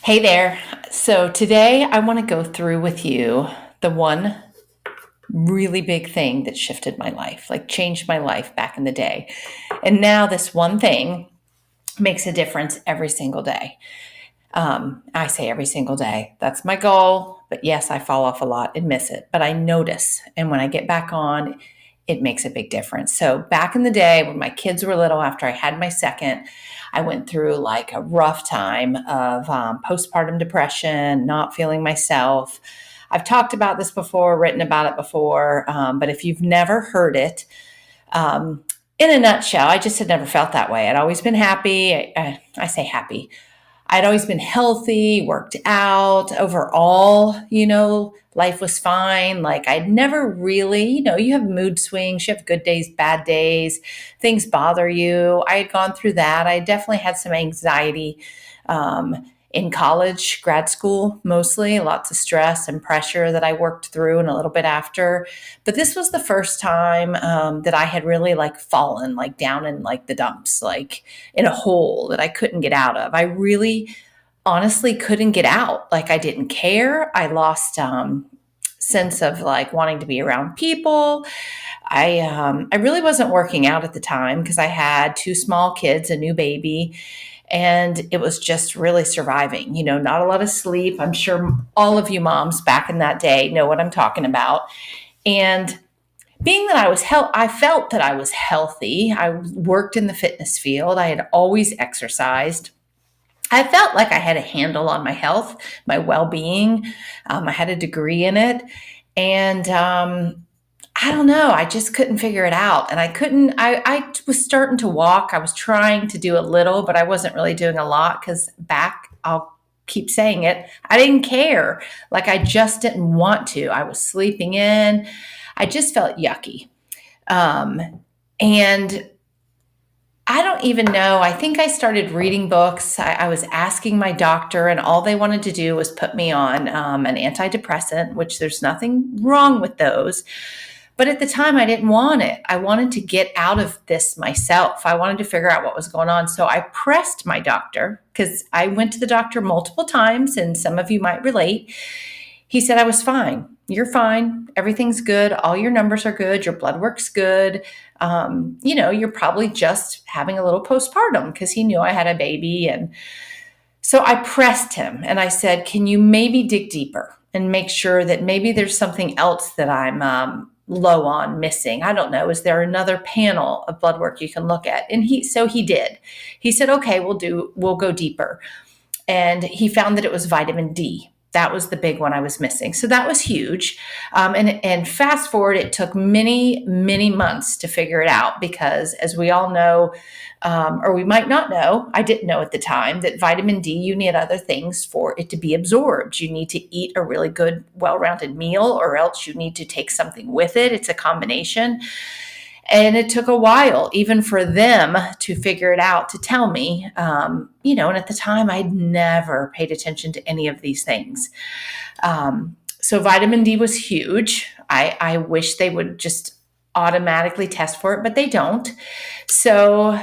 Hey there. So today I want to go through with you the one really big thing that shifted my life, like changed my life back in the day. And now this one thing makes a difference every single day. I say every single day. That's my goal. But yes, I fall off a lot and miss it. But I notice. And when I get back on, it makes a big difference. So back in the day when my kids were little, after I had my second, I went through like a rough time of postpartum depression, not feeling myself. I've talked about this before, written about it before, but if you've never heard it, in a nutshell, I just had never felt that way. I'd always been happy. I say happy. I'd always been healthy, worked out overall, life was fine. Like I'd never really, you have mood swings, you have good days, bad days, things bother you. I had gone through that. I definitely had some anxiety in college, grad school, mostly lots of stress and pressure that I worked through and a little bit after. But this was the first time that I had really like fallen like down in like the dumps, like in a hole that I couldn't get out of. I really honestly couldn't get out. Like I didn't care. I lost sense of like wanting to be around people. I really wasn't working out at the time because I had two small kids, a new baby, and it was just really surviving. Not a lot of sleep. I'm sure all of you moms back in that day know what I'm talking about. And being that I felt that I was healthy. I worked in the fitness field. I had always exercised. I felt like I had a handle on my health, my well-being. I had a degree in it, and I don't know. I just couldn't figure it out, and I couldn't. I was starting to walk. I was trying to do a little, but I wasn't really doing a lot because I'll keep saying it. I didn't care. Like I just didn't want to. I was sleeping in. I just felt yucky. And I don't even know. I think I started reading books. I was asking my doctor, and all they wanted to do was put me on an antidepressant, which there's nothing wrong with those. But at the time, I didn't want it. I wanted to get out of this myself. I wanted to figure out what was going on. So I pressed my doctor because I went to the doctor multiple times, and some of you might relate. He said I was fine. You're fine. Everything's good. All your numbers are good. Your blood work's good. You're probably just having a little postpartum because he knew I had a baby. And so I pressed him and I said, can you maybe dig deeper and make sure that maybe there's something else that I'm low on, missing? I don't know. Is there another panel of blood work you can look at? And he did. He said, okay, we'll go deeper. And he found that it was vitamin D. That was the big one I was missing. So that was huge. And fast forward, it took many, many months to figure it out because, as we all know, or we might not know, I didn't know at the time, that vitamin D, you need other things for it to be absorbed. You need to eat a really good, well-rounded meal, or else you need to take something with it. It's a combination. And it took a while, even for them to figure it out, to tell me, and at the time I'd never paid attention to any of these things. So vitamin D was huge. I wish they would just automatically test for it, but they don't. So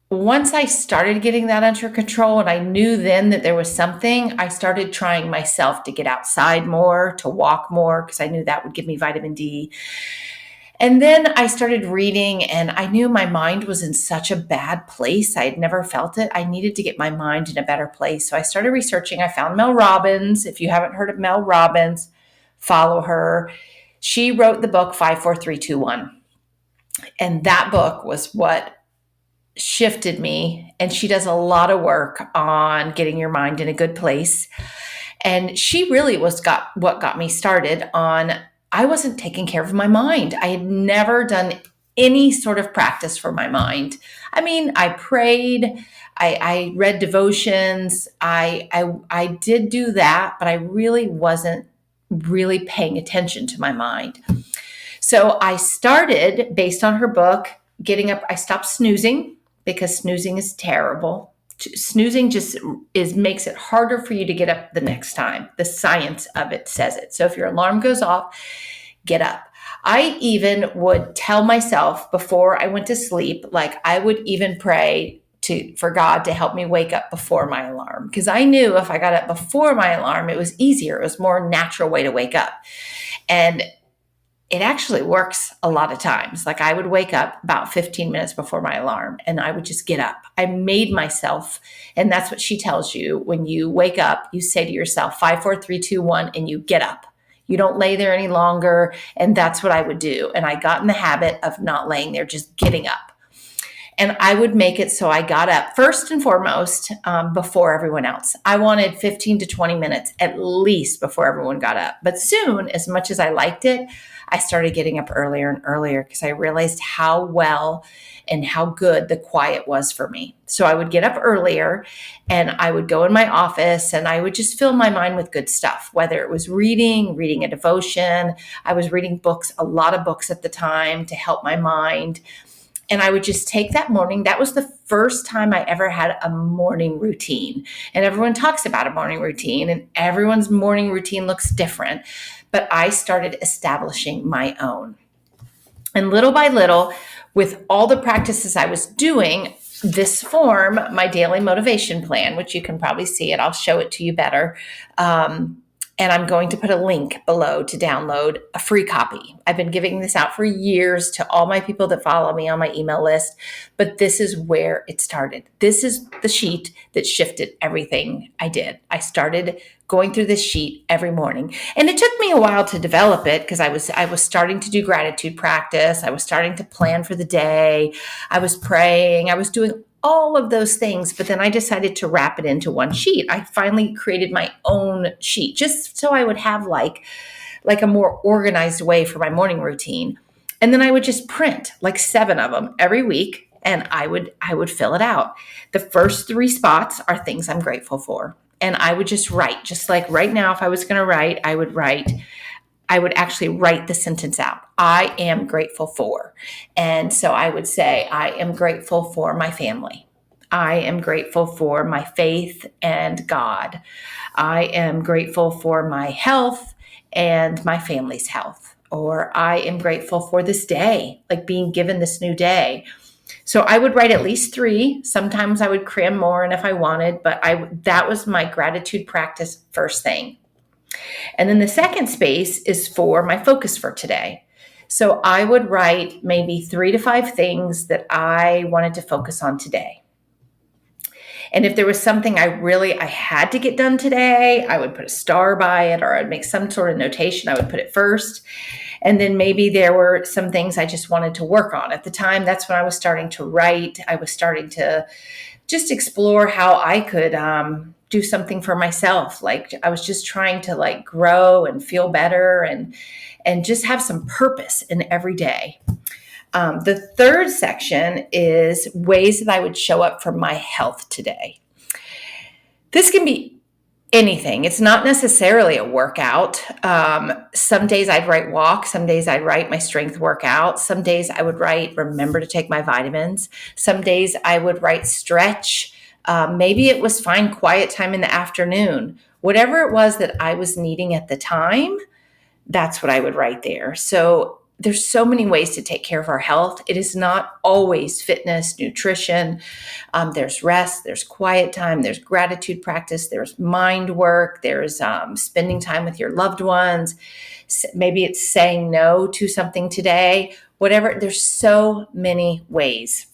once I started getting that under control and I knew then that there was something, I started trying myself to get outside more, to walk more, because I knew that would give me vitamin D. And then I started reading, and I knew my mind was in such a bad place. I had never felt it. I needed to get my mind in a better place. So I started researching. I found Mel Robbins. If you haven't heard of Mel Robbins, follow her. She wrote the book 54321. And that book was what shifted me. And she does a lot of work on getting your mind in a good place. And she really what got me started on. I wasn't taking care of my mind. I had never done any sort of practice for my mind. I mean, I prayed, I read devotions, I did do that, but I really wasn't really paying attention to my mind. So I started, based on her book, getting up. I stopped snoozing because snoozing is terrible. Snoozing just makes it harder for you to get up the next time. The science of it says it. So if your alarm goes off, get up. I even would tell myself before I went to sleep, like I would even pray, for God to help me wake up before my alarm. Because I knew if I got up before my alarm, it was easier. It was a more natural way to wake up. And it actually works a lot of times. Like I would wake up about 15 minutes before my alarm and I would just get up. I made myself, and that's what she tells you. When you wake up, you say to yourself, 5, 4, 3, 2, 1, and you get up. You don't lay there any longer. And that's what I would do. And I got in the habit of not laying there, just getting up. And I would make it so I got up first and foremost before everyone else. I wanted 15 to 20 minutes at least before everyone got up. But soon, as much as I liked it, I started getting up earlier and earlier because I realized how well and how good the quiet was for me. So I would get up earlier and I would go in my office and I would just fill my mind with good stuff, whether it was reading a devotion. I was reading books, a lot of books at the time to help my mind. And I would just take that morning. That was the first time I ever had a morning routine. And everyone talks about a morning routine, and everyone's morning routine looks different. But I started establishing my own. And little by little, with all the practices I was doing, this form, my daily motivation plan, which you can probably see it. I'll show it to you better. And I'm going to put a link below to download a free copy. I've been giving this out for years to all my people that follow me on my email list, but this is where it started. This is the sheet that shifted everything I did. I started going through this sheet every morning. And it took me a while to develop it because I was starting to do gratitude practice. I was starting to plan for the day. I was praying. I was doing all of those things, but then I decided to wrap it into one sheet. I finally created my own sheet just so I would have like a more organized way for my morning routine. And then I would just print like 7 of them every week and I would fill it out. The first 3 spots are things I'm grateful for. And I would just write, just like right now, if I was going to write, I would actually write the sentence out. I am grateful for. And so I would say, I am grateful for my family. I am grateful for my faith and God. I am grateful for my health and my family's health. Or I am grateful for this day, like being given this new day. So I would write at least 3. Sometimes I would cram more and if I wanted, but that was my gratitude practice first thing. And then the second space is for my focus for today. So I would write maybe 3 to 5 things that I wanted to focus on today. And if there was something I had to get done today, I would put a star by it or I'd make some sort of notation. I would put it first. And then maybe there were some things I just wanted to work on. At the time, that's when I was starting to write. I was starting to just explore how I could do something for myself. Like I was just trying to like grow and feel better and just have some purpose in every day. The third section is ways that I would show up for my health today. This can be anything. It's not necessarily a workout. Some days I'd write walk. Some days I'd write my strength workout. Some days I would write remember to take my vitamins. Some days I would write stretch. Maybe it was find quiet time in the afternoon. Whatever it was that I was needing at the time, that's what I would write there. So there's so many ways to take care of our health. It is not always fitness, nutrition. There's rest, there's quiet time, there's gratitude practice, there's mind work, there's spending time with your loved ones. Maybe it's saying no to something today, whatever. There's so many ways.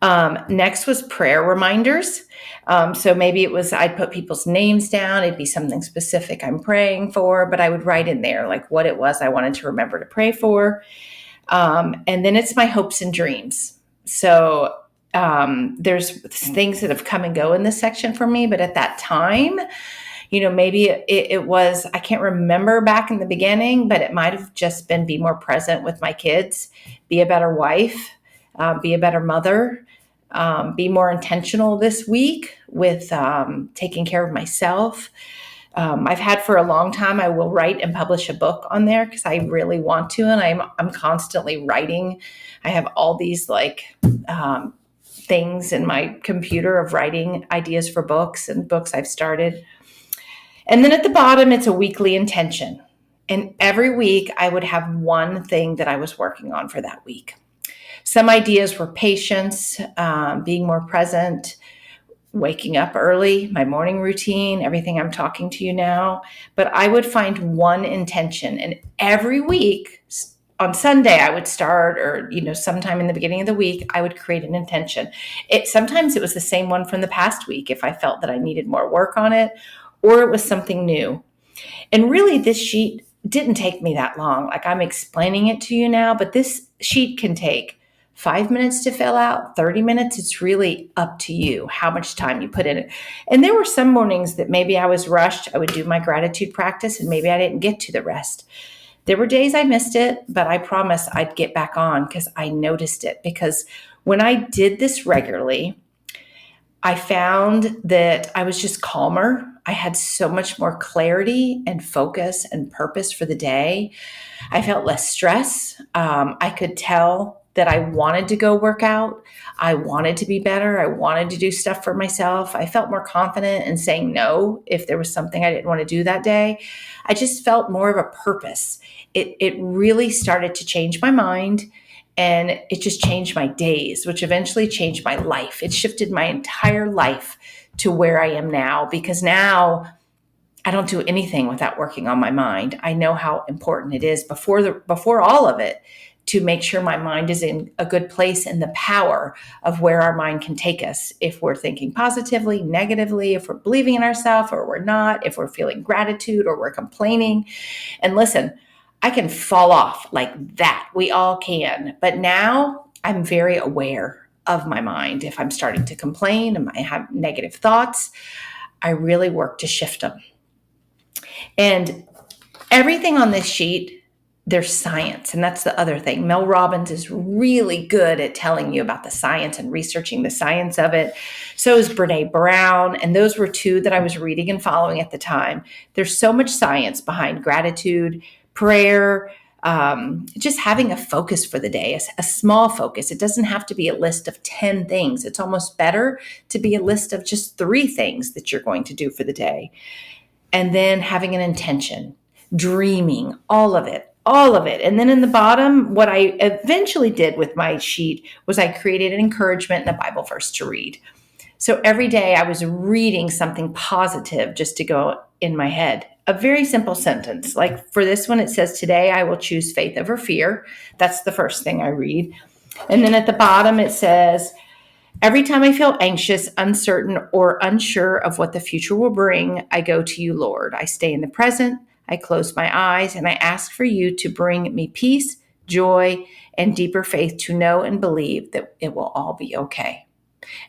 Next was prayer reminders. So maybe it was, I'd put people's names down. It'd be something specific I'm praying for, but I would write in there like what it was I wanted to remember to pray for. And then it's my hopes and dreams. So there's things that have come and go in this section for me, but at that time, maybe it was, I can't remember back in the beginning, but it might have just been be more present with my kids, be a better wife, be a better mother, be more intentional this week with taking care of myself. I've had for a long time, I will write and publish a book on there because I really want to, and I'm constantly writing. I have all these things in my computer of writing ideas for books and books I've started. And then at the bottom, it's a weekly intention. And every week I would have one thing that I was working on for that week. Some ideas were patience, being more present, waking up early, my morning routine, everything I'm talking to you now. But I would find one intention, and every week on Sunday I would start, or sometime in the beginning of the week I would create an intention. Sometimes it was the same one from the past week if I felt that I needed more work on it, or it was something new. And really, this sheet didn't take me that long. Like, I'm explaining it to you now, but this sheet can take 5 minutes to fill out, 30 minutes. It's really up to you how much time you put in it. And there were some mornings that maybe I was rushed. I would do my gratitude practice and maybe I didn't get to the rest. There were days I missed it, but I promise I'd get back on because I noticed it. Because when I did this regularly, I found that I was just calmer. I had so much more clarity and focus and purpose for the day. I felt less stress. I could tell that I wanted to go work out. I wanted to be better. I wanted to do stuff for myself. I felt more confident in saying no if there was something I didn't want to do that day. I just felt more of a purpose. It really started to change my mind. And it just changed my days, which eventually changed my life. It shifted my entire life to where I am now, because now I don't do anything without working on my mind. I know how important it is before all of it to make sure my mind is in a good place, and the power of where our mind can take us if we're thinking positively, negatively, if we're believing in ourselves or we're not, if we're feeling gratitude or we're complaining. And listen, I can fall off like that. We all can. But now I'm very aware of my mind. If I'm starting to complain and I have negative thoughts, I really work to shift them. And everything on this sheet, there's science. And that's the other thing. Mel Robbins is really good at telling you about the science and researching the science of it. So is Brene Brown. And those were two that I was reading and following at the time. There's so much science behind gratitude, prayer, just having a focus for the day, a small focus. It doesn't have to be a list of 10 things. It's almost better to be a list of just 3 things that you're going to do for the day. And then having an intention, dreaming, all of it. And then in the bottom, what I eventually did with my sheet was I created an encouragement and a Bible verse to read. So every day I was reading something positive just to go in my head. A very simple sentence. Like for this one, it says, "Today I will choose faith over fear." That's the first thing I read. And then at the bottom, it says, "Every time I feel anxious, uncertain, or unsure of what the future will bring, I go to you, Lord. I stay in the present. I close my eyes and I ask for you to bring me peace, joy, and deeper faith to know and believe that it will all be okay."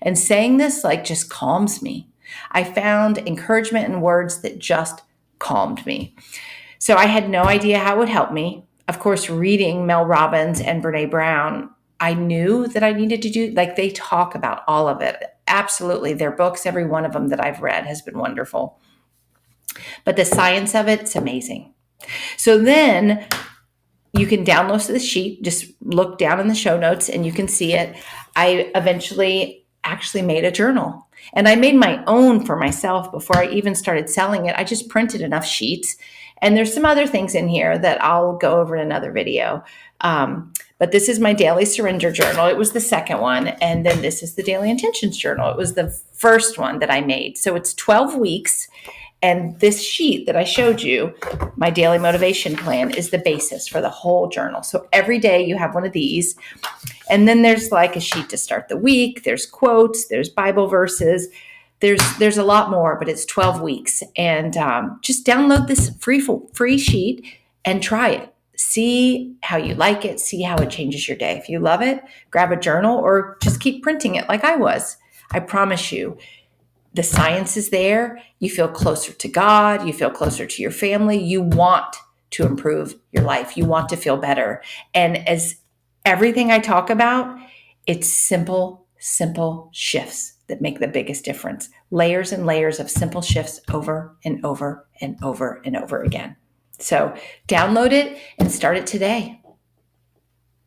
And saying this just calms me. I found encouragement in words that just calmed me. So I had no idea how it would help me. Of course, reading Mel Robbins and Brene Brown, I knew that I needed to do, they talk about all of it. Absolutely. Their books, every one of them that I've read has been wonderful. But the science of it's amazing. So then you can download the sheet, just look down in the show notes and you can see it. I eventually actually made a journal, and I made my own for myself before I even started selling it. I just printed enough sheets, and there's some other things in here that I'll go over in another video. But this is my daily surrender journal. It was the second one. And then this is the daily intentions journal. It was the first one that I made. So it's 12 weeks. And this sheet that I showed you, my daily motivation plan, is the basis for the whole journal. So every day you have one of these. And then there's a sheet to start the week. There's quotes, there's Bible verses. There's a lot more, but it's 12 weeks. And just download this free sheet and try it. See how you like it. See how it changes your day. If you love it, grab a journal or just keep printing it like I was. I promise you, the science is there. You feel closer to God. You feel closer to your family. You want to improve your life. You want to feel better. And as everything I talk about, it's simple shifts that make the biggest difference. Layers and layers of simple shifts over and over and over and over again. So download it and start it today.